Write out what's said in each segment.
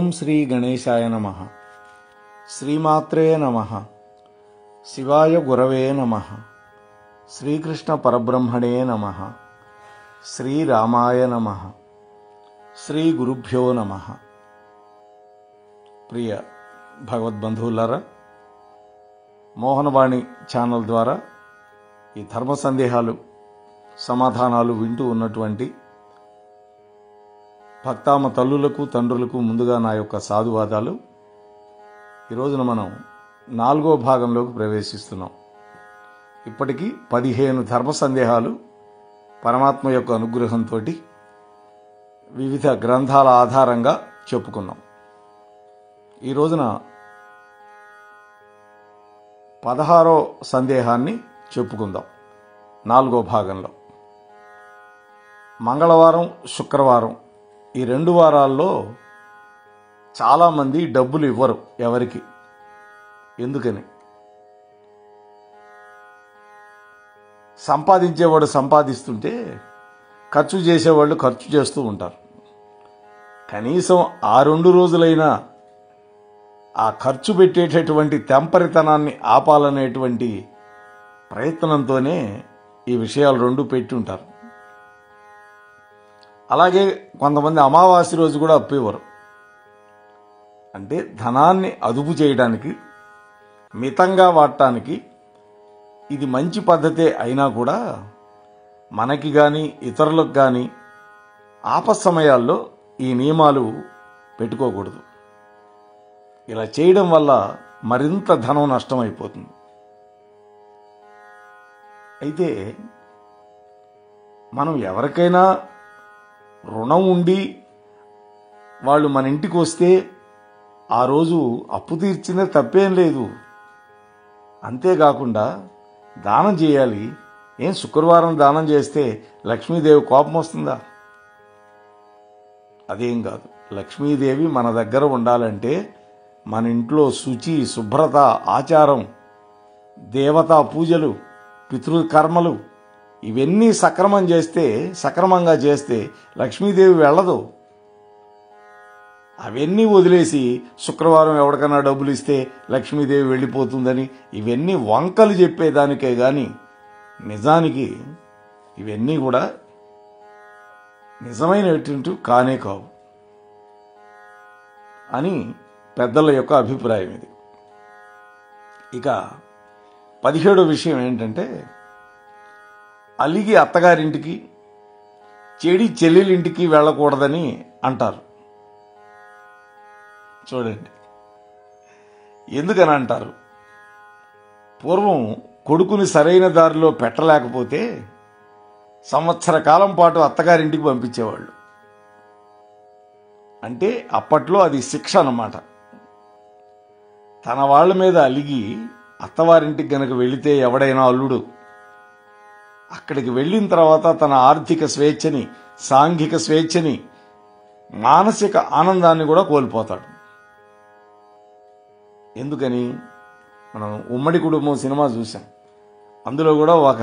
ఓం శ్రీ గణేశాయ నమః. శ్రీమాత్రే నమః. శివాయ గురవే నమః. శ్రీకృష్ణ పరబ్రహ్మణే నమః. శ్రీరామాయ నమః. శ్రీ గురుభ్యో నమః. ప్రియ భగవద్బంధువులారా, మోహనవాణి ఛానల్ ద్వారా ఈ ధర్మ సందేహాలు సమాధానాలు వింటూ ఉన్నటువంటి భక్తామ తల్లులకు తండ్రులకు ముందుగా నా యొక్క సాధువాదాలు. ఈ రోజున మనం 4వ భాగంలోకి ప్రవేశిస్తున్నాం. ఇప్పటికీ 15 ధర్మ సందేహాలు పరమాత్మ యొక్క అనుగ్రహంతో వివిధ గ్రంథాల ఆధారంగా చెప్పుకున్నాం. ఈ రోజున 16వ సందేహాన్ని చెప్పుకుందాం 4వ భాగంలో. మంగళవారం, శుక్రవారం ఈ 2 వారాల్లో చాలామంది డబ్బులు ఇవ్వరు ఎవరికి. ఎందుకని? సంపాదించేవాడు సంపాదిస్తుంటే ఖర్చు చేసేవాళ్ళు ఖర్చు చేస్తూ ఉంటారు. కనీసం ఆ 2 రోజులైనా ఆ ఖర్చు పెట్టేటటువంటి తెంపరితనాన్ని ఆపాలనేటువంటి ప్రయత్నంతోనే ఈ విషయాలు 2 పెట్టి ఉంటారు. అలాగే కొంతమంది అమావాస్య రోజు కూడా అప్పు ఇవ్వరు. అంటే ధనాన్ని అదుపు చేయడానికి, మితంగా వాడటానికి ఇది మంచి పద్ధతే అయినా కూడా మనకి కానీ ఇతరులకు కానీ ఆపత్సమయాల్లో ఈ నియమాలు పెట్టుకోకూడదు. ఇలా చేయడం వల్ల మరింత ధనం నష్టమైపోతుంది. అయితే మనం ఎవరికైనా రుణం ఉండి వాళ్ళు మన ఇంటికి వస్తే ఆ రోజు అప్పు తీర్చినా తప్పేం లేదు. అంతేకాకుండా దానం చేయాలి. ఏం శుక్రవారం దానం చేస్తే లక్ష్మీదేవి కోపం వస్తుందా? అదేం కాదు. లక్ష్మీదేవి మన దగ్గర ఉండాలంటే మన ఇంట్లో శుచి, శుభ్రత, ఆచారం, దేవతా పూజలు, పితృకర్మలు ఇవన్నీ సక్రమంగా చేస్తే లక్ష్మీదేవి వెళ్ళదు. అవన్నీ వదిలేసి శుక్రవారం ఎవరికైనా డబ్బులు ఇస్తే లక్ష్మీదేవి వెళ్ళిపోతుందని ఇవన్నీ వంకలు చెప్పేదానికే గాని నిజానికి ఇవన్నీ కూడా నిజమైనటువంటి కానే కావు అని పెద్దల యొక్క అభిప్రాయం ఇది. ఇక 17వ విషయం ఏంటంటే, అలిగి అత్తగారింటికి, చెడి చెల్లెలింటికి వెళ్ళకూడదని అంటారు. చూడండి, ఎందుకని అంటారు? పూర్వం కొడుకుని సరైన దారిలో పెట్టలేకపోతే సంవత్సర కాలం పాటు అత్తగారింటికి పంపించేవాళ్ళు. అంటే అప్పట్లో అది శిక్ష అన్నమాట. తన వాళ్ళ మీద అలిగి అత్తవారింటికి గనక వెళితే ఎవడైనా అల్లుడు అక్కడికి వెళ్ళిన తర్వాత తన ఆర్థిక స్వేచ్ఛని, సాంఘిక స్వేచ్ఛని, మానసిక ఆనందాన్ని కూడా కోల్పోతాడు. ఎందుకని? మనం ఉమ్మడి కుటుంబం సినిమా చూసాం. అందులో కూడా ఒక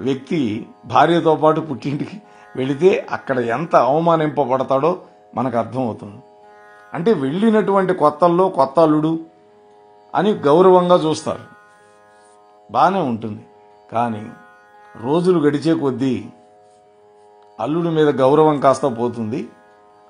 వ్యక్తి భార్యతో పాటు పుట్టింటికి వెళితే అక్కడ ఎంత అవమానింపబడతాడో మనకు అర్థమవుతుంది. అంటే వెళ్ళినటువంటి కొత్తల్లో కొత్త అల్లుడు అని గౌరవంగా చూస్తారు. బాగానే ఉంటుంది. కానీ రోజులు గడిచే కొద్దీ అల్లుడి మీద గౌరవం కాస్త పోతుంది.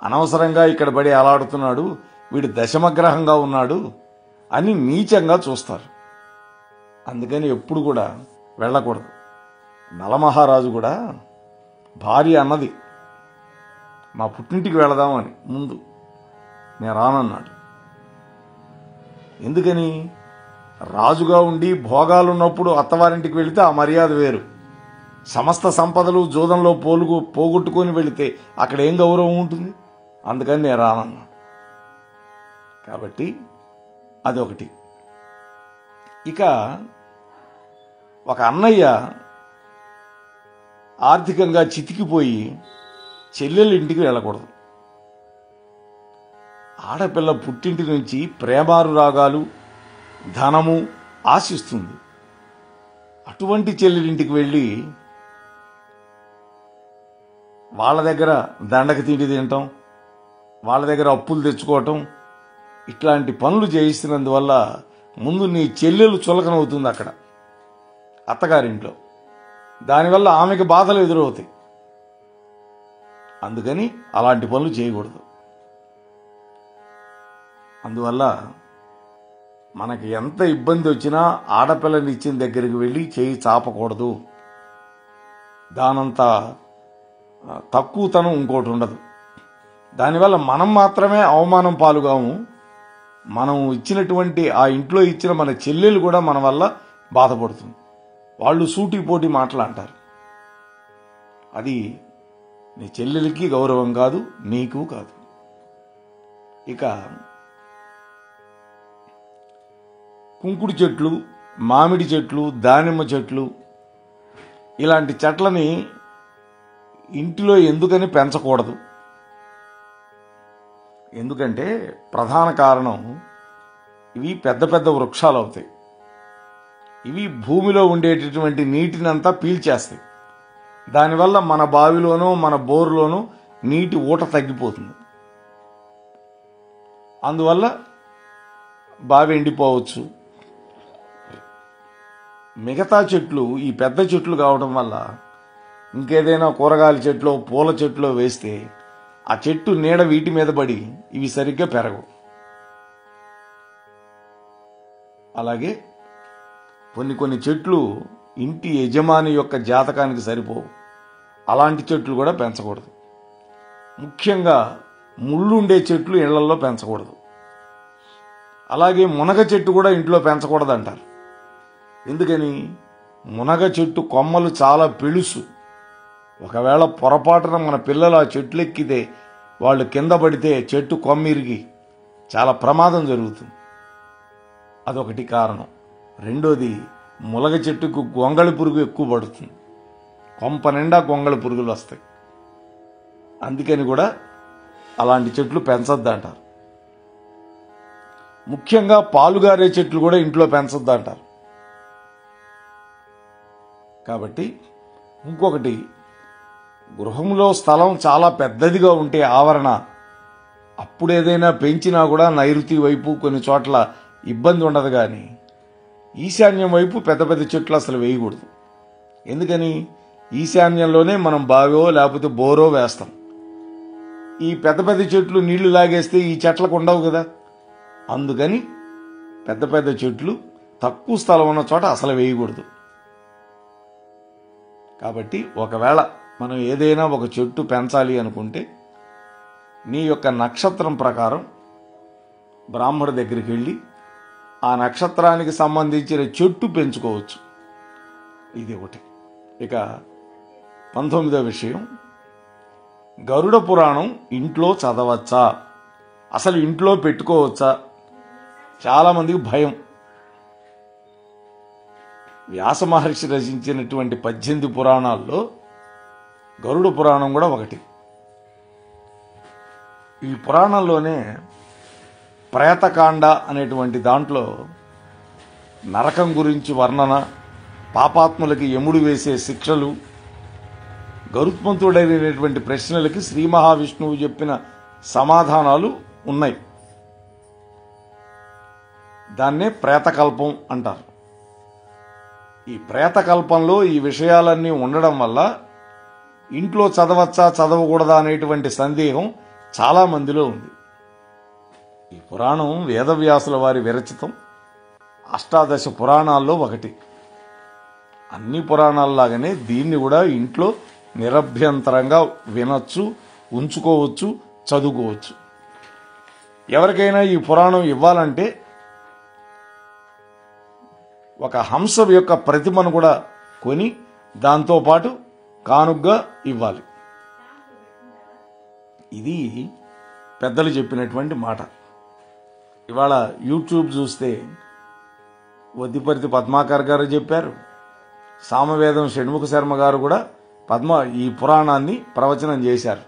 అనవసరంగా ఇక్కడ పడి అలాడుతున్నాడు, వీడు దశమగ్రహంగా ఉన్నాడు అని నీచంగా చూస్తారు. అందుకని ఎప్పుడు కూడా వెళ్ళకూడదు. నలమహారాజు కూడా భార్య అన్నది మా పుట్టింటికి వెళదామని ముందు, నేను రానన్నాడు. ఎందుకని? రాజుగా ఉండి భోగాలున్నప్పుడు అత్తవారింటికి వెళితే ఆ మర్యాద వేరు. సమస్త సంపదలు జూదంలో పోగొట్టుకొని వెళితే అక్కడ ఏం గౌరవం ఉంటుంది? అందుకని నేను రానన్నాడు. కాబట్టి అదొకటి. ఇక ఒక అన్నయ్య ఆర్థికంగా చితికిపోయి చెల్లెళ్ళ ఇంటికి వెళ్ళకూడదు. ఆడపిల్ల పుట్టింటి నుంచి ప్రేమానురాగాలు, ధనము ఆశిస్తుంది. అటువంటి చెల్లెలింటికి వెళ్ళి వాళ్ళ దగ్గర దండక తిండి తినటం, వాళ్ళ దగ్గర అప్పులు తెచ్చుకోవటం, ఇట్లాంటి పనులు చేయిస్తున్నందువల్ల ముందు నీ చెల్లెలు చులకనవుతుంది అక్కడ అత్తగారింట్లో. దానివల్ల ఆమెకి బాధలు ఎదురవుతాయి. అందుకని అలాంటి పనులు చేయకూడదు. అందువల్ల మనకి ఎంత ఇబ్బంది వచ్చినా ఆడపిల్లని ఇచ్చిన దగ్గరికి వెళ్ళి చేయి చాపకూడదు. దానంత తక్కువతనం ఇంకోటి ఉండదు. దానివల్ల మనం మాత్రమే అవమానం పాలుగాము, మనం ఇచ్చినటువంటి ఆ ఇంట్లో ఇచ్చిన మన చెల్లెలు కూడా మన వల్ల బాధపడుతుంది. వాళ్ళు సూటి పోటీ మాటలంటారు. అది నీ చెల్లెలికి గౌరవం కాదు, నీకు కాదు. ఇక కుంకుడు చెట్లు, మామిడి చెట్లు, దానిమ్మ చెట్లు ఇలాంటి చెట్లని ఇంటిలో ఎందుకని పెంచకూడదు? ఎందుకంటే ప్రధాన కారణం, ఇవి పెద్ద పెద్ద వృక్షాలు అవుతాయి. ఇవి భూమిలో ఉండేటటువంటి నీటినంతా పీల్చేస్తాయి. దానివల్ల మన బావిలోనూ మన బోరులోనూ నీటి ఊట తగ్గిపోతుంది. అందువల్ల బావి ఎండిపోవచ్చు. మిగతా చెట్లు ఈ పెద్ద చెట్లు కావడం వల్ల ఇంకేదైనా కూరగాయల చెట్లు, పూల చెట్లు వేస్తే ఆ చెట్టు నీడ వీటి మీద పడి ఇవి సరిగ్గా పెరగవు. అలాగే కొన్ని చెట్లు ఇంటి యజమాని యొక్క జాతకానికి సరిపోవు. అలాంటి చెట్లు కూడా పెంచకూడదు. ముఖ్యంగా ముళ్ళుండే చెట్లు ఇళ్లలో పెంచకూడదు. అలాగే మునగ చెట్టు కూడా ఇంట్లో పెంచకూడదు అంటారు. ఎందుకని? మునగ చెట్టు కొమ్మలు చాలా పెళుసు. ఒకవేళ పొరపాటున మన పిల్లలు ఆ చెట్లు ఎక్కితే, వాళ్ళు కింద పడితే చెట్టు కొమ్మిరిగి చాలా ప్రమాదం జరుగుతుంది. అదొకటి కారణం. రెండోది, మునగ చెట్టుకు గొంగళి పురుగు ఎక్కువ పడుతుంది. కొంప నిండా గొంగళి పురుగులు వస్తాయి. అందుకని కూడా అలాంటి చెట్లు పెంచొద్దంటారు. ముఖ్యంగా పాలుగారే చెట్లు కూడా ఇంట్లో పెంచొద్దంటారు. కాబట్టి ఇంకొకటి, గృహంలో స్థలం చాలా పెద్దదిగా ఉంటే ఆవరణ, అప్పుడేదైనా పెంచినా కూడా నైరుతి వైపు కొన్ని చోట్ల ఇబ్బంది ఉండదు. కానీ ఈశాన్యం వైపు పెద్ద పెద్ద చెట్లు అసలు వేయకూడదు. ఎందుకని? ఈశాన్యంలోనే మనం బావో లేకపోతే బోరో వేస్తాం. ఈ పెద్ద పెద్ద చెట్లు నీళ్లు లాగేస్తే ఈ చెట్లకు ఉండవు కదా. అందుకని పెద్ద పెద్ద చెట్లు తక్కువ స్థలం ఉన్న చోట అసలు వేయకూడదు. కాబట్టి ఒకవేళ మనం ఏదైనా ఒక చెట్టు పెంచాలి అనుకుంటే, నీ యొక్క నక్షత్రం ప్రకారం బ్రాహ్మణుడి దగ్గరికి వెళ్ళి ఆ నక్షత్రానికి సంబంధించిన చెట్టు పెంచుకోవచ్చు. ఇది ఒకటి. ఇక 19వ విషయం, గరుడ పురాణం ఇంట్లో చదవచ్చా, అసలు ఇంట్లో పెట్టుకోవచ్చా? చాలామందికి భయం. వ్యాస మహర్షి రచించినటువంటి 18 పురాణాల్లో గరుడ పురాణం కూడా ఒకటి. ఈ పురాణంలోనే ప్రేతకాండ అనేటువంటి దాంట్లో నరకం గురించి వర్ణన, పాపాత్ములకి యముడు వేసే శిక్షలు, గరుత్మంతుడైనటువంటి ప్రశ్నలకి శ్రీ మహావిష్ణువు చెప్పిన సమాధానాలు ఉన్నాయి. దాన్నే ప్రేతకల్పం అంటారు. ఈ ప్రేతకల్పంలో ఈ విషయాలన్నీ ఉండడం వల్ల ఇంట్లో చదవచ్చా చదవకూడదా అనేటువంటి సందేహం చాలా మందిలో ఉంది. ఈ పురాణం వేదవ్యాసుల వారి విరచితం. అష్టాదశ పురాణాల్లో ఒకటి. అన్ని పురాణాల్లాగానే దీన్ని కూడా ఇంట్లో నిరభ్యంతరంగా వినొచ్చు, ఉంచుకోవచ్చు, చదువుకోవచ్చు. ఎవరికైనా ఈ పురాణం ఇవ్వాలంటే ఒక హంస యొక్క ప్రతిమను కూడా కొని దాంతోపాటు కానుగ్గా ఇవ్వాలి. ఇది పెద్దలు చెప్పినటువంటి మాట. ఇవాళ యూట్యూబ్ చూస్తే వద్దిపర్తి పద్మాకర్ గారు చెప్పారు, సామవేదం షణ్ముఖ శర్మ గారు కూడా ఈ పురాణాన్ని ప్రవచనం చేశారు.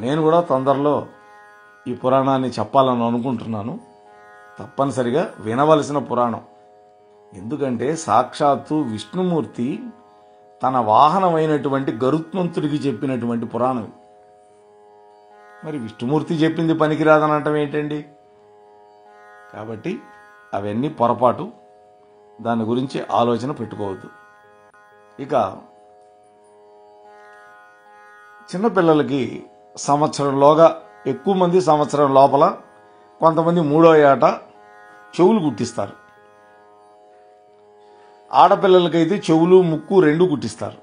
నేను కూడా తొందరలో ఈ పురాణాన్ని చెప్పాలని అనుకుంటున్నాను. తప్పనిసరిగా వినవలసిన పురాణం. ఎందుకంటే సాక్షాత్తు విష్ణుమూర్తి తన వాహనమైనటువంటి గరుత్మంతుడికి చెప్పినటువంటి పురాణం. మరి విష్ణుమూర్తి చెప్పింది పనికిరాదనటం ఏంటండి? కాబట్టి అవన్నీ పొరపాటు, దాని గురించి ఆలోచన పెట్టుకోవద్దు. ఇక చిన్నపిల్లలకి సంవత్సరంలోగా, ఎక్కువ మంది సంవత్సరం లోపల, కొంతమంది 3వ ఏట చెవులు కుట్టిస్తారు. ఆడపిల్లలకైతే చెవులు ముక్కు 2 కుట్టిస్తారు.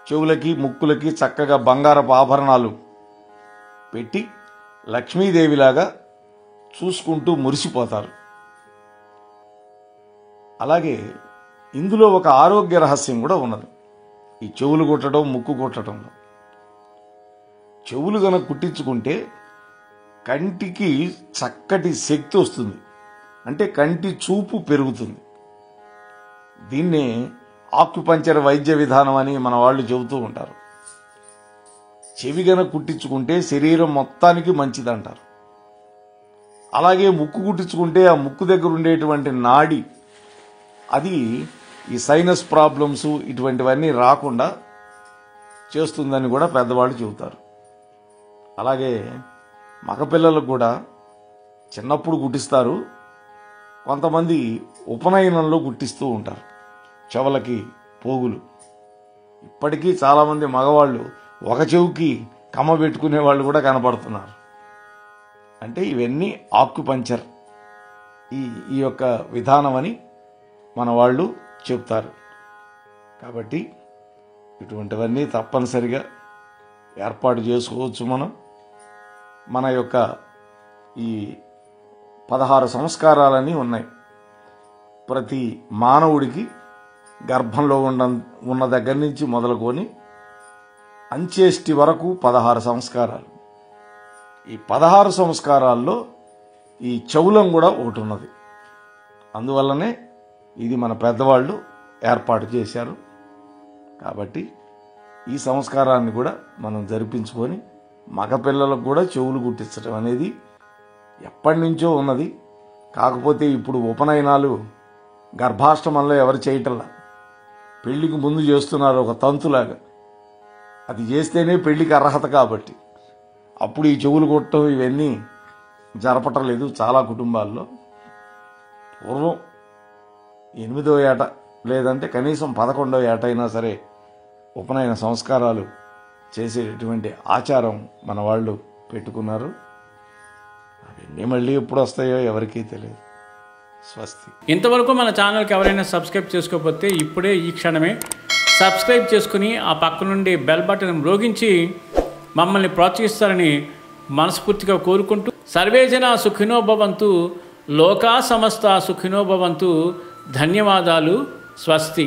చెవులకి ముక్కులకి చక్కగా బంగారపు ఆభరణాలు పెట్టి లక్ష్మీదేవిలాగా చూసుకుంటూ మురిసిపోతారు. అలాగే ఇందులో ఒక ఆరోగ్య రహస్యం కూడా ఉన్నది. ఈ చెవులు కుట్టడం, ముక్కు కుట్టడంలో చెవులు కనుక కుట్టించుకుంటే కంటికి చక్కటి శక్తి వస్తుంది, అంటే కంటి చూపు పెరుగుతుంది. దీన్నే ఆక్యుపంచర్ వైద్య విధానం అని మన వాళ్ళు చెబుతూ ఉంటారు. చెవి గనక కుట్టించుకుంటే శరీరం మొత్తానికి మంచిదంటారు. అలాగే ముక్కు కుట్టించుకుంటే ఆ ముక్కు దగ్గర ఉండేటువంటి నాడి, అది ఈ సైనస్ ప్రాబ్లమ్స్ ఇటువంటివన్నీ రాకుండా చేస్తుందని కూడా పెద్దవాళ్ళు చెబుతారు. అలాగే మగపిల్లలకు కూడా చిన్నప్పుడు కుట్టిస్తారు, కొంతమంది ఉపనయనంలో కుట్టిస్తూ ఉంటారు చెవులకి పోగులు. ఇప్పటికీ చాలామంది మగవాళ్ళు ఒక చెవుకి కమ్మ పెట్టుకునే వాళ్ళు కూడా కనపడుతున్నారు. అంటే ఇవన్నీ ఆక్యుపంచర్ ఈ యొక్క విధానం అని మన వాళ్ళు చెప్తారు. కాబట్టి ఇటువంటివన్నీ తప్పనిసరిగా ఏర్పాటు చేసుకోవచ్చు. మన యొక్క ఈ 16 సంస్కారాలని ఉన్నాయి. ప్రతి మానవుడికి గర్భంలో ఉన్న దగ్గర నుంచి మొదలుకొని అంత్యేష్టి వరకు 16 సంస్కారాలు. ఈ 16 సంస్కారాల్లో ఈ చెవులం కూడా ఒకటి ఉన్నది. అందువల్లనే ఇది మన పెద్దవాళ్ళు ఏర్పాటు చేశారు. కాబట్టి ఈ సంస్కారాన్ని కూడా మనం జరిపించుకొని మగపిల్లలకు కూడా చెవులు కుట్టించడం అనేది ఎప్పటి నుంచో ఉన్నది. కాకపోతే ఇప్పుడు ఉపనయనాలు గర్భాష్టమంలో ఎవరు చేయటంలా, పెళ్లికి ముందు చేస్తున్నారు ఒక తంతులాగా. అది చేస్తేనే పెళ్లికి అర్హత కాబట్టి అప్పుడు ఈ చెవులు కొట్టడం ఇవన్నీ జరపటం లేదు చాలా కుటుంబాల్లో. పూర్వం 8వ ఏట లేదంటే కనీసం 11వ ఏట అయినా సరే ఉపనయన సంస్కారాలు చేసేటటువంటి ఆచారం మన వాళ్ళు పెట్టుకున్నారు. అవన్నీ మళ్ళీ ఎప్పుడు వస్తాయో ఎవరికీ తెలియదు. స్వస్తి. ఇంతవరకు మన ఛానల్కి ఎవరైనా సబ్స్క్రైబ్ చేసుకోకపోతే ఇప్పుడే ఈ క్షణమే సబ్స్క్రైబ్ చేసుకుని ఆ పక్క నుండి బెల్ బటన్ మ్రోగించి మమ్మల్ని ప్రోత్సహిస్తారని మనస్ఫూర్తిగా కోరుకుంటూ, సర్వేజన సుఖినో భవంతు, లోకా సమస్త సుఖినో భవంతు. ధన్యవాదాలు. స్వస్తి.